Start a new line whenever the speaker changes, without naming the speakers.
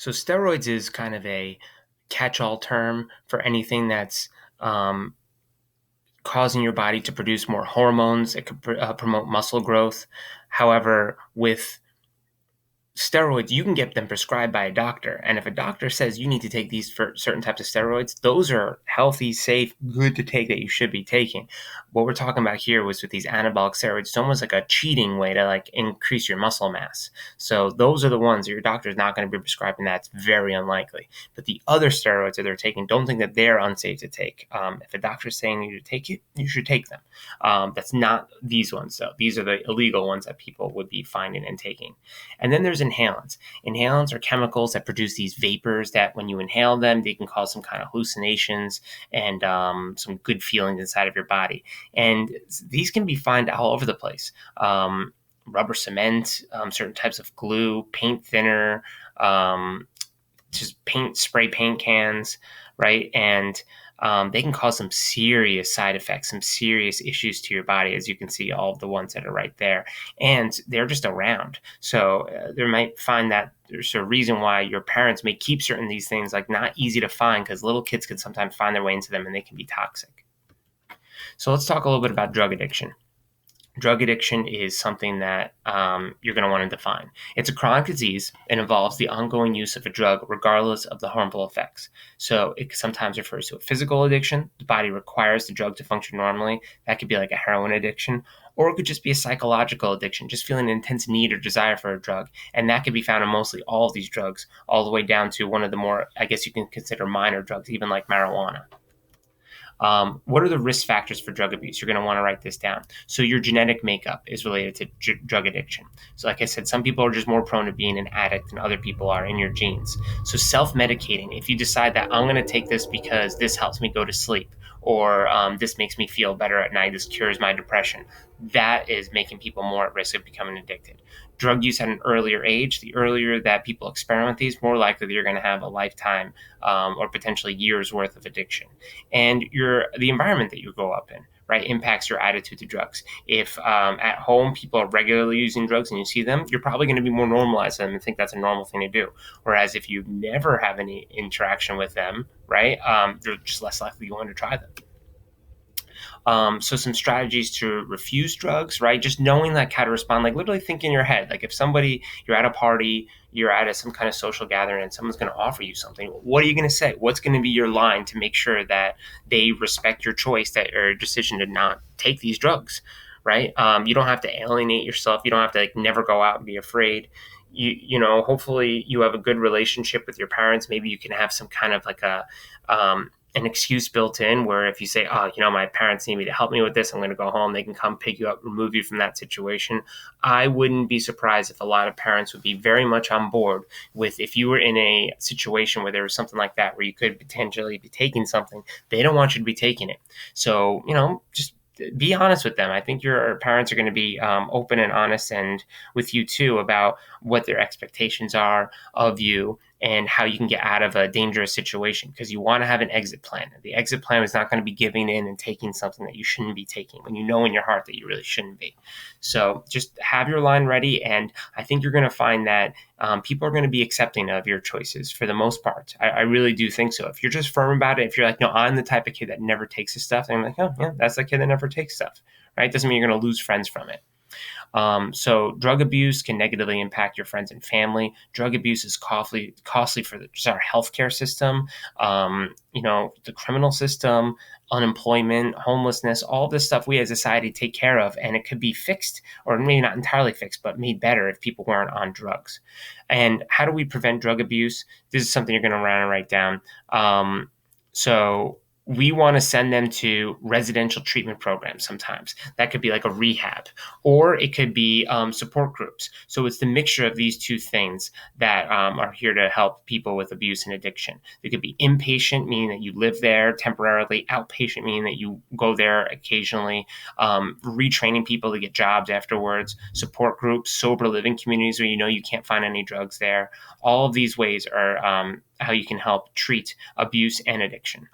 So steroids is kind of a catch-all term for anything that's um, causing your body to produce more hormones. It could promote muscle growth. However, with steroids, you can get them prescribed by a doctor. And if a doctor says you need to take these for certain types of steroids, those are healthy, safe, good to take that you should be taking. What we're talking about here was with these anabolic steroids, it's almost like a cheating way to like increase your muscle mass. So those are the ones that your doctor is not going to be prescribing. That's very unlikely. But the other steroids that they're taking, don't think that they're unsafe to take. If a doctor is saying you to take it, you should take them. That's not these ones, though. These are the illegal ones that people would be finding and taking. And then there's inhalants. Inhalants are chemicals that produce these vapors that when you inhale them, they can cause some kind of hallucinations and some good feelings inside of your body. And these can be found all over the place. Rubber cement, certain types of glue, paint thinner, just spray paint cans, right? And they can cause some serious side effects, some serious issues to your body, as you can see all of the ones that are right there. And they're just around. So there might find that there's a reason why your parents may keep certain these things like not easy to find, because little kids can sometimes find their way into them and they can be toxic. So let's talk a little bit about drug addiction. Drug addiction is something that you're going to want to define. It's a chronic disease and involves the ongoing use of a drug regardless of the harmful effects. So it sometimes refers to a physical addiction. The body requires the drug to function normally. That could be like a heroin addiction, or it could just be a psychological addiction, just feeling an intense need or desire for a drug. And that could be found in mostly all of these drugs, all the way down to one of the more, I guess you can consider minor drugs, even like marijuana. What are the risk factors for drug abuse? You're going to want to write this down. So your genetic makeup is related to drug addiction. So like I said, some people are just more prone to being an addict than other people are in your genes. So self-medicating, if you decide that I'm going to take this because this helps me go to sleep, or this makes me feel better at night, this cures my depression, that is making people more at risk of becoming addicted. Drug use at an earlier age, the earlier that people experiment with these, more likely that you're going to have a lifetime or potentially years worth of addiction. And the environment that you grow up in, right, impacts your attitude to drugs. If at home people are regularly using drugs and you see them, you're probably going to be more normalized to them and think that's a normal thing to do. Whereas if you never have any interaction with them, right, you're just less likely going to try them. So some strategies to refuse drugs, right? Just knowing like how to respond, like literally think in your head. Like if you're at a party, you're at some kind of social gathering and someone's going to offer you something, what are you going to say? What's going to be your line to make sure that they respect your choice or decision to not take these drugs, right? You don't have to alienate yourself. You don't have to like never go out and be afraid. Hopefully you have a good relationship with your parents. Maybe you can have some kind of like an excuse built in where if you say, my parents need me to help me with this, I'm going to go home, they can come pick you up, remove you from that situation. I wouldn't be surprised if a lot of parents would be very much on board with if you were in a situation where there was something like that, where you could potentially be taking something, they don't want you to be taking it. So, just be honest with them. I think your parents are going to be open and honest and with you too about what their expectations are of you and how you can get out of a dangerous situation, because you want to have an exit plan. The exit plan is not going to be giving in and taking something that you shouldn't be taking when you know in your heart that you really shouldn't be. So just have your line ready, and I think you're going to find that people are going to be accepting of your choices for the most part. I really do think so. If you're just firm about it, if you're like, no, I'm the type of kid that never takes this stuff, and I'm like, oh, yeah, that's the kid that never takes stuff, right? Doesn't mean you're going to lose friends from it. So drug abuse can negatively impact your friends and family. Drug abuse is costly for just our healthcare system, the criminal system, unemployment, homelessness, all this stuff we as a society take care of, and it could be fixed, or maybe not entirely fixed, but made better if people weren't on drugs. And how do we prevent drug abuse? This is something you're going to want to write down. So we want to send them to residential treatment programs sometimes. That could be like a rehab, or it could be support groups. So it's the mixture of these two things that are here to help people with abuse and addiction. It could be inpatient, meaning that you live there temporarily, outpatient, meaning that you go there occasionally, retraining people to get jobs afterwards, support groups, sober living communities where you can't find any drugs there. All of these ways are how you can help treat abuse and addiction.